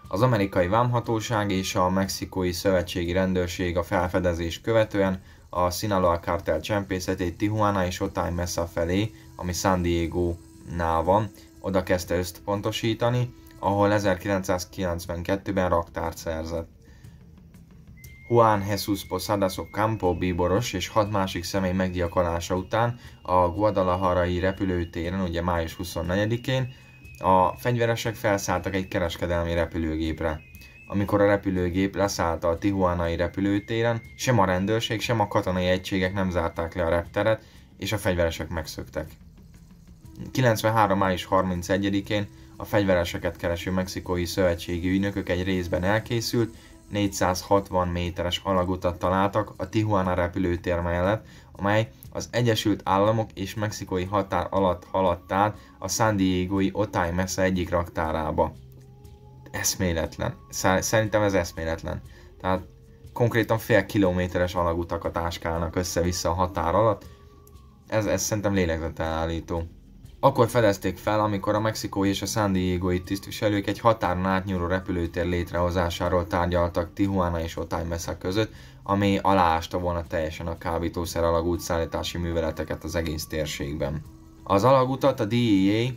Az amerikai vámhatóság és a mexikói szövetségi rendőrség a felfedezés követően a Sinaloa kártel csempészetét Tijuana és Otay Mesa felé, ami San Diego-nál van, oda kezdte összpontosítani, ahol 1992-ben raktárt szerzett. Juan Jesus Posadas Ocampo bíboros és 6 másik személy meggyilkolása után a Guadalajarai repülőtéren, ugye május 24-én, a fegyveresek felszálltak egy kereskedelmi repülőgépre. Amikor a repülőgép leszállt a tijuanai repülőtéren, sem a rendőrség, sem a katonai egységek nem zárták le a repteret, és a fegyveresek megszöktek. 93. május 31-én a fegyvereseket kereső mexikói szövetségi ügynökök egy részben elkészült, 460 méteres alagutat találtak a Tijuana repülőtér mellett, amely az Egyesült Államok és mexikói határ alatt haladt át a San Diego-i Otay Mesa egyik raktárába. Eszméletlen. Szerintem ez eszméletlen. Tehát konkrétan fél kilométeres alagutakat áskálnak össze-vissza a határ alatt. Ez szerintem lélegzetelállító. Akkor fedezték fel, amikor a mexikói és a San Diego-i tisztviselők egy határon átnyúló repülőtér létrehozásáról tárgyaltak Tijuana és Otay Mesa között, ami aláásta volna teljesen a kábítószer alagút szállítási műveleteket az egész térségben. Az alagutat a DEA,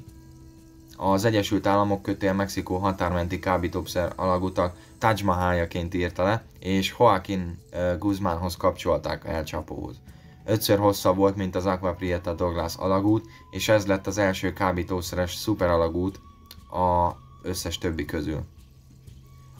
az Egyesült Államok / Mexikó határmenti kábítószer alagutak Taj Mahaljaként írta le, és Joaquin Guzmánhoz kapcsolták El Chapohoz. 5-ször hosszabb volt, mint az Agua Prieta Douglas alagút, és ez lett az első kábítószeres szuperalagút az összes többi közül.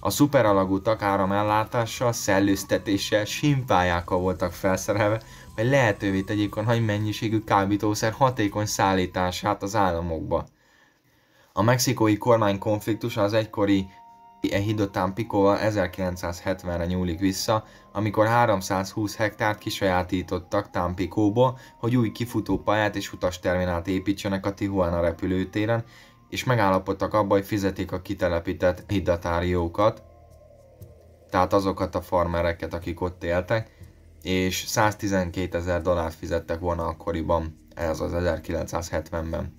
A szuperalagútak áramellátással, szellőztetéssel, símpályákkal voltak felszerelve, hogy lehetővé tegyék a nagy mennyiségű kábítószer hatékony szállítását az államokba. A mexikói kormány konfliktusa az egykori Ejido Tampicoval 1970-re nyúlik vissza, amikor 320 hektárt kisajátítottak Tampicóból, hogy új kifutópályát és utasterminált építsenek a Tijuana repülőtéren, és megállapodtak abba, hogy fizetik a kitelepített ejidatáriókat, tehát azokat a farmereket, akik ott éltek, és $112,000 fizettek volna akkoriban, ez az 1970-ben.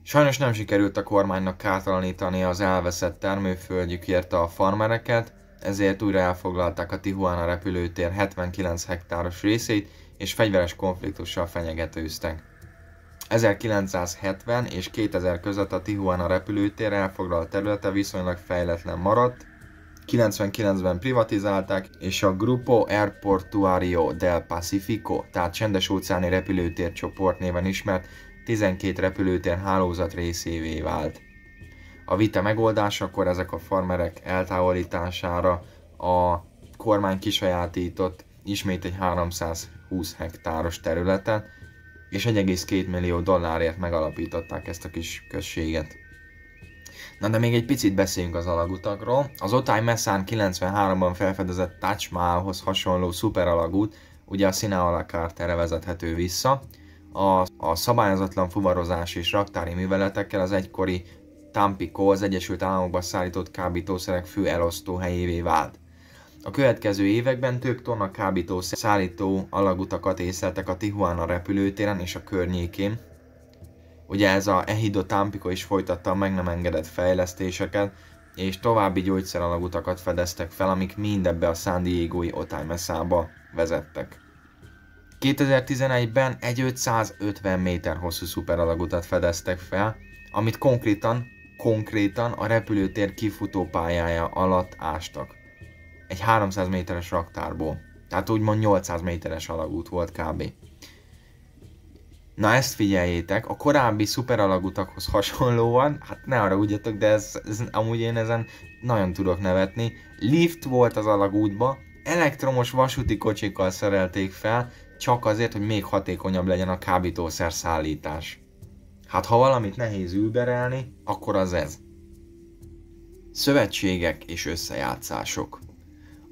Sajnos nem sikerült a kormánynak kártalanítani az elveszett termőföldjükért a farmereket, ezért újra elfoglalták a Tijuana repülőtér 79 hektáros részét, és fegyveres konfliktussal fenyegetőztek. 1970 és 2000 között a Tijuana repülőtér elfoglalt területe viszonylag fejletlen maradt. 99-ben privatizálták, és a Grupo Aeroportuario del Pacífico, tehát Csendes-óceáni repülőtércsoport néven ismert 12 repülőtér hálózat részévé vált. A vita megoldásakor ezek a farmerek eltávolítására a kormány kisajátított ismét egy 320 hektáros területet, és 1,2 millió dollárért megalapították ezt a kis községet. Na de még egy picit beszéljünk az alagutakról. Az Otay Messán 93-ban felfedezett Taj Mahalhoz hasonló szuperalagút, ugye a Sinaloa Carterre vezethető vissza. A szabályozatlan fuvarozás és raktári műveletekkel az egykori Tampico, az Egyesült Államokba szállított kábítószerek fő elosztó helyévé vált. A következő években több tonna kábítószer szállító alagutakat észleltek a Tijuana repülőtéren és a környékén. Ugye ez a Ejido Tampico is folytatta a meg nem engedett fejlesztéseket, és további gyógyszeralagutakat fedeztek fel, amik mind ebbe a San Diego-i Otay Messába vezettek. 2011-ben egy 550 méter hosszú szuperalagutat fedeztek fel, amit konkrétan a repülőtér kifutó pályája alatt ástak. Egy 300 méteres raktárból. Tehát úgymond 800 méteres alagút volt kb. Na ezt figyeljétek, a korábbi szuperalagutakhoz hasonlóan, hát ne arra ugyatok, de amúgy én ezen nagyon tudok nevetni. Lift volt az alagútba, elektromos vasúti kocsikkal szerelték fel, csak azért, hogy még hatékonyabb legyen a kábítószer szállítás. Hát ha valamit nehéz überelni, akkor az ez. Szövetségek és összejátszások.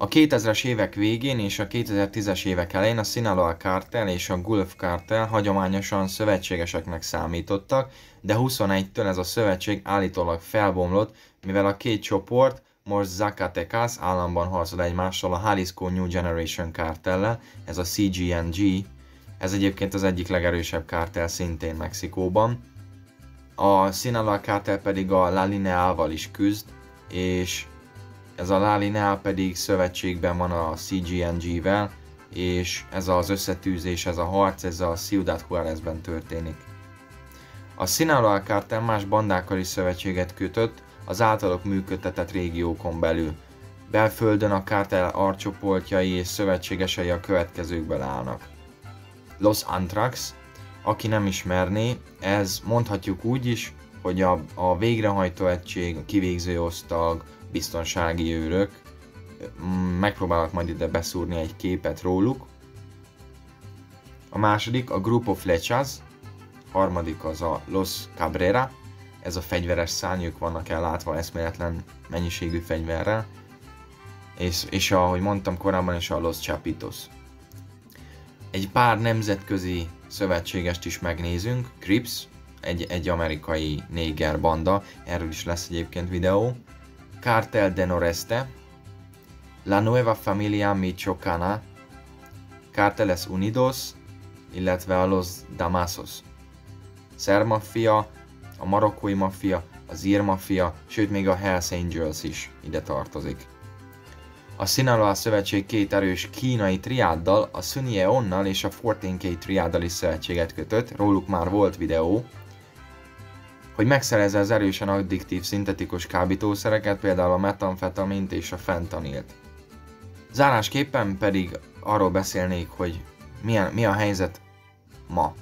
A 2000-es évek végén és a 2010-es évek elején a Sinaloa Cartel és a Gulf Cartel hagyományosan szövetségeseknek számítottak, de 21-től ez a szövetség állítólag felbomlott, mivel a két csoport most Zacatecas államban harcol egymással a Jalisco New Generation Cartellel, ez a CGNG, ez egyébként az egyik legerősebb kártel szintén Mexikóban. A Sinaloa Cartel pedig a La Lineal-val is küzd, és ez a La Lineal pedig szövetségben van a CGNG-vel, és ez az összetűzés, ez a harc, ez a Ciudad Juárezben történik. A Sinaloa Cartel más bandákkal is szövetséget kötött az általuk működtetett régiókon belül. Belföldön a kártel arcsoportjai és szövetségesei a következőkből állnak. Los Antrax, aki nem ismerné, ez mondhatjuk úgy is, hogy a végrehajtó egység, a kivégző osztag, biztonsági őrök. Megpróbálok majd ide beszúrni egy képet róluk. A második a Grupo Flechas, harmadik az a Los Cabrera, ez a fegyveres szárnyuk, vannak ellátva eszméletlen mennyiségű fegyverrel, és ahogy mondtam korábban is a Los Chapitos. Egy pár nemzetközi szövetségest is megnézünk, Crips, egy amerikai néger banda, erről is lesz egyébként videó, Cartel de Noreste, La Nueva Familia Michoacana, Carteles Unidos, illetve a Los Damasos. Szer Mafia, a marokkói maffia, az ír maffia, sőt még a Hells Angels is ide tartozik. A Sinaloa szövetség két erős kínai triáddal, a Sunny Eonnal és a 14K triáddal is szövetséget kötött, róluk már volt videó, hogy megszerezze az erősen addiktív szintetikus kábítószereket, például a metamfetamint és a fentanilt. Zárásképpen pedig arról beszélnék, hogy mi a helyzet ma.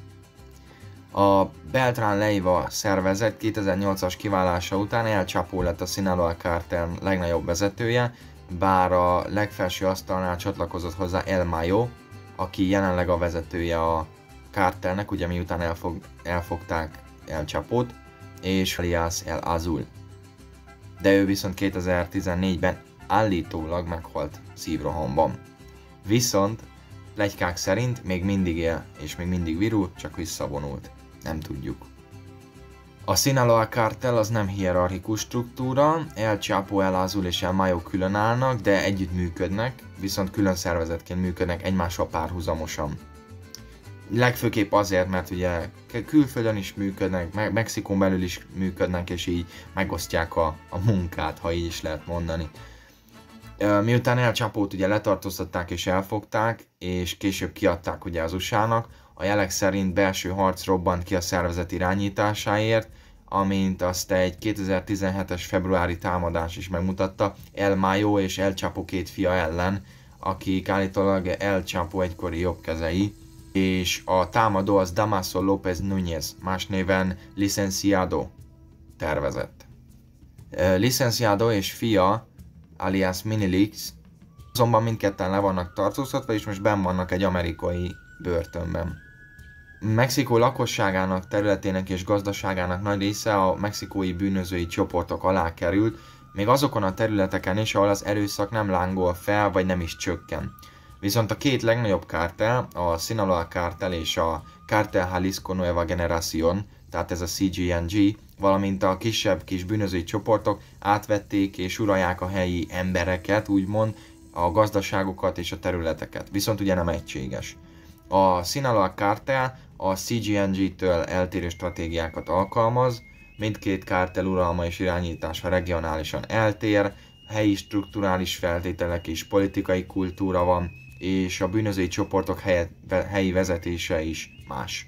A Beltrán Leiva szervezet 2008-as kiválása után El Chapo lett a Sinaloa Cartel legnagyobb vezetője, bár a legfelső asztalnál csatlakozott hozzá El Mayo, aki jelenleg a vezetője a kártelnek, ugye miután elfogták El Chapót, és alias El Azul. De ő viszont 2014-ben állítólag meghalt szívrohamban. Viszont pletykák szerint még mindig él, és még mindig virul, csak visszavonult. Nem tudjuk. A Sinaloa Cartel az nem hierarchikus struktúra, El Chapo, El Azul és El Mayo külön állnak, de együtt működnek, viszont külön szervezetként működnek egymással párhuzamosan. Legfőképp azért, mert ugye külföldön is működnek, Mexikón belül is működnek, és így megosztják a munkát, ha így is lehet mondani. Miután El Chapót ugye letartóztatták és elfogták, és később kiadták ugye az USA-nak, A jelek szerint belső harc robbant ki a szervezet irányításáért, amint azt egy 2017-es februári támadás is megmutatta El Mayo és El Chapo két fia ellen, akik állítólag El Chapo egykori jobbkezei, és a támadó az Damaso López Núñez, más néven Licenciado tervezett. Licenciado és fia, alias Minilix, azonban mindketten le vannak tartóztatva, és most benn vannak egy amerikai börtönben. Mexikó lakosságának, területének és gazdaságának nagy része a mexikói bűnözői csoportok alá került, még azokon a területeken is, ahol az erőszak nem lángol fel, vagy nem is csökken. Viszont a két legnagyobb kártel, a Sinaloa kártel és a Cartel Jalisco Nueva Generación, tehát ez a CGNG, valamint a kisebb kis bűnözői csoportok átvették és uralják a helyi embereket, úgymond a gazdaságokat és a területeket. Viszont ugye nem egységes. A Sinaloa kártel a CGNG-től eltérő stratégiákat alkalmaz, mindkét kártel uralma és irányítása regionálisan eltér, helyi strukturális feltételek és politikai kultúra van, és a bűnözői csoportok helyi vezetése is más.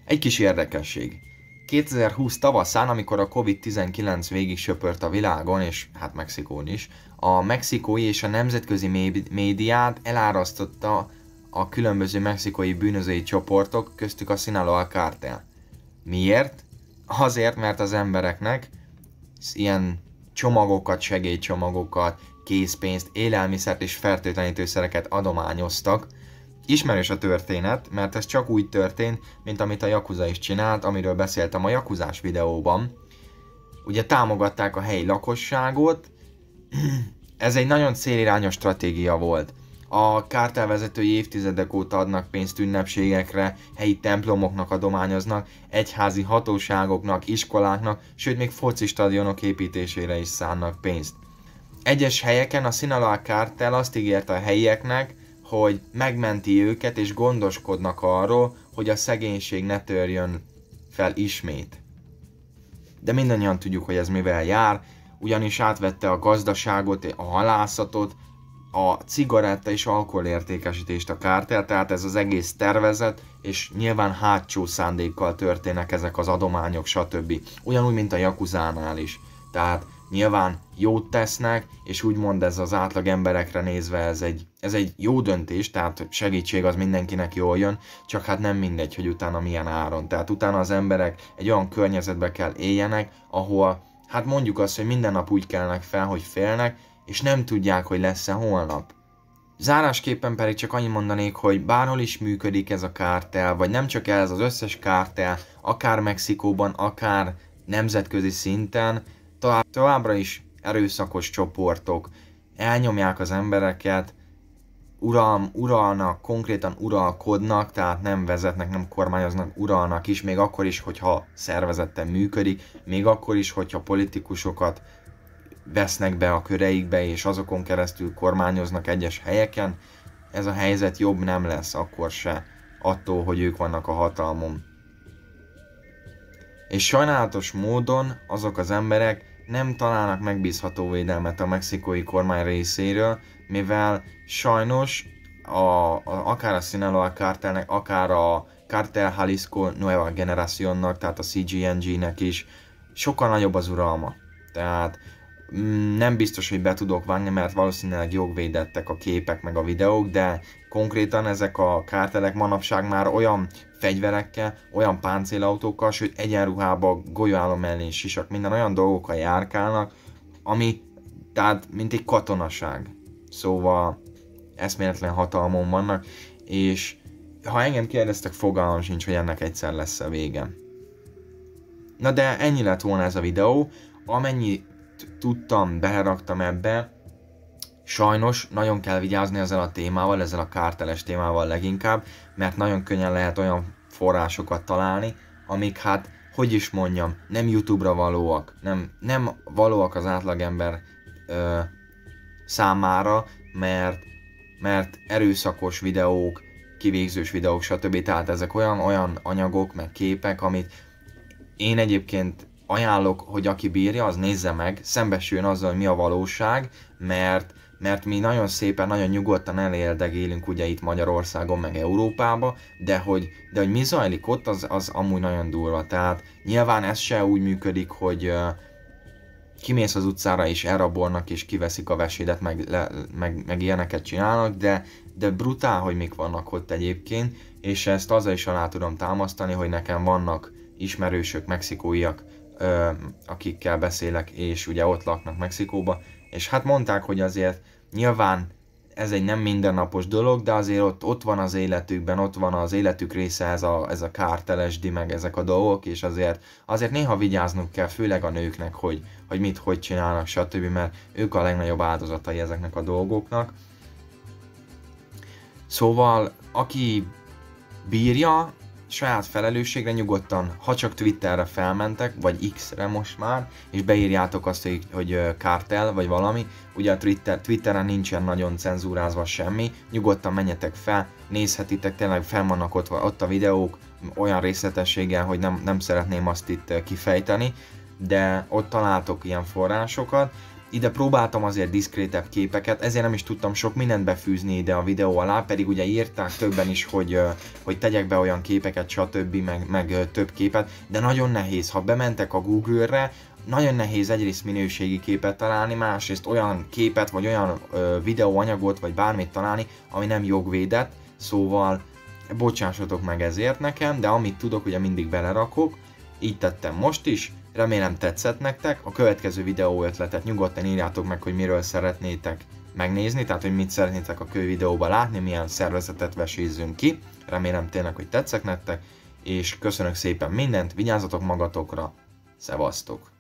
Egy kis érdekesség. 2020 tavaszán, amikor a Covid-19 végig söpört a világon, és hát Mexikón is, a mexikói és a nemzetközi médiát elárasztotta a különböző mexikói bűnözői csoportok, köztük a Sinaloa kártel. Miért? Azért, mert az embereknek ilyen csomagokat, segélycsomagokat, készpénzt, élelmiszert és fertőtlenítőszereket adományoztak. Ismerős a történet, mert ez csak úgy történt, mint amit a Yakuza is csinált, amiről beszéltem a Yakuzás videóban. Ugye támogatták a helyi lakosságot, ez egy nagyon célirányos stratégia volt. A kártelvezetői évtizedek óta adnak pénzt ünnepségekre, helyi templomoknak adományoznak, egyházi hatóságoknak, iskoláknak, sőt még foci stadionok építésére is szánnak pénzt. Egyes helyeken a Sinaloa kártel azt ígérte a helyieknek, hogy megmenti őket és gondoskodnak arról, hogy a szegénység ne törjön fel ismét. De mindannyian tudjuk, hogy ez mivel jár, ugyanis átvette a gazdaságot, a halászatot, a cigaretta és alkoholértékesítést a kártel, tehát ez az egész tervezet, és nyilván hátsó szándékkal történnek ezek az adományok, stb. Ugyanúgy, mint a Yakuzánál is. Tehát nyilván jót tesznek, és úgymond ez az átlag emberekre nézve ez egy jó döntés, tehát segítség az mindenkinek jól jön, csak hát nem mindegy, hogy utána milyen áron. Tehát utána az emberek egy olyan környezetbe kell éljenek, ahol hát mondjuk azt, hogy minden nap úgy kelnek fel, hogy félnek, és nem tudják, hogy lesz-e holnap. Zárásképpen pedig csak annyit mondanék, hogy bárhol is működik ez a kártel, vagy nem csak ez, az összes kártel, akár Mexikóban, akár nemzetközi szinten, továbbra is erőszakos csoportok, elnyomják az embereket, uralnak, konkrétan uralkodnak, tehát nem vezetnek, nem kormányoznak, uralnak is, még akkor is, hogyha szervezetten működik, még akkor is, hogyha politikusokat vesznek be a köreikbe, és azokon keresztül kormányoznak egyes helyeken, ez a helyzet jobb nem lesz akkor se, attól, hogy ők vannak a hatalmon. És sajnálatos módon azok az emberek nem találnak megbízható védelmet a mexikói kormány részéről, mivel sajnos akár a Sinaloa kártelnek, akár a Cartel Jalisco Nueva Generaciónnak, tehát a CGNG-nek is sokkal nagyobb az uralma. Tehát nem biztos, hogy be tudok vágni, mert valószínűleg jogvédettek a képek meg a videók, de konkrétan ezek a kártelek manapság már olyan fegyverekkel, olyan páncélautókkal, sőt egyenruhába, golyóállom mellé sisak, minden olyan dolgokkal járkálnak, ami tehát mint egy katonaság. Szóval eszméletlen hatalmon vannak, és ha engem kérdeztek, fogalmam sincs, hogy ennek egyszer lesz a vége. Na de ennyi lett volna ez a videó, amennyi tudtam, beleraktam ebbe. Sajnos nagyon kell vigyázni ezzel a témával, ezzel a kárteles témával leginkább, mert nagyon könnyen lehet olyan forrásokat találni, amik hát, hogy is mondjam, nem YouTube-ra valóak, nem valóak az átlagember számára, mert erőszakos videók, kivégzős videók, stb. Tehát ezek olyan anyagok, meg képek, amit én egyébként ajánlok, hogy aki bírja, az nézze meg, szembesüljön azzal, hogy mi a valóság, mert mert mi nagyon szépen, nagyon nyugodtan elérdegélünk ugye itt Magyarországon, meg Európába, de hogy mi zajlik ott, az amúgy nagyon durva. Tehát nyilván ez se úgy működik, hogy kimész az utcára és elrabolnak és kiveszik a vesédet, meg ilyeneket csinálnak, de brutál, hogy mik vannak ott egyébként, és ezt azzal is alá tudom támasztani, hogy nekem vannak ismerősök, mexikóiak, akikkel beszélek, és ugye ott laknak Mexikóba, és hát mondták, hogy azért nyilván ez egy nem mindennapos dolog, de azért ott van az életükben, ott van az életük része ez a kártelesdi, meg ezek a dolgok, és azért néha vigyáznunk kell, főleg a nőknek, hogy hogy csinálnak, stb., mert ők a legnagyobb áldozatai ezeknek a dolgoknak. Szóval, aki bírja, saját felelősségre nyugodtan, ha csak Twitterre felmentek, vagy X-re most már, és beírjátok azt, hogy kártel, vagy valami, ugye a Twitteren nincsen nagyon cenzúrázva semmi, nyugodtan menjetek fel, nézhetitek, tényleg fel vannak ott a videók, olyan részletességgel, hogy nem szeretném azt itt kifejteni, de ott találtok ilyen forrásokat. Ide próbáltam azért diszkrétebb képeket, ezért nem is tudtam sok mindent befűzni ide a videó alá, pedig ugye írták többen is, hogy tegyek be olyan képeket, stb. meg több képet, de nagyon nehéz, ha bementek a Google-re, nagyon nehéz egyrészt minőségi képet találni, másrészt olyan képet, vagy olyan videóanyagot, vagy bármit találni, ami nem jogvédett, szóval bocsássatok meg ezért nekem, de amit tudok, ugye mindig belerakok, így tettem most is. Remélem tetszett nektek, a következő videó ötletet nyugodtan írjátok meg, hogy miről szeretnétek megnézni, tehát hogy mit szeretnétek a videóban látni, milyen szervezetet vesézzünk ki. Remélem tényleg, hogy tetszett nektek, és köszönök szépen mindent, vigyázzatok magatokra, szevasztok!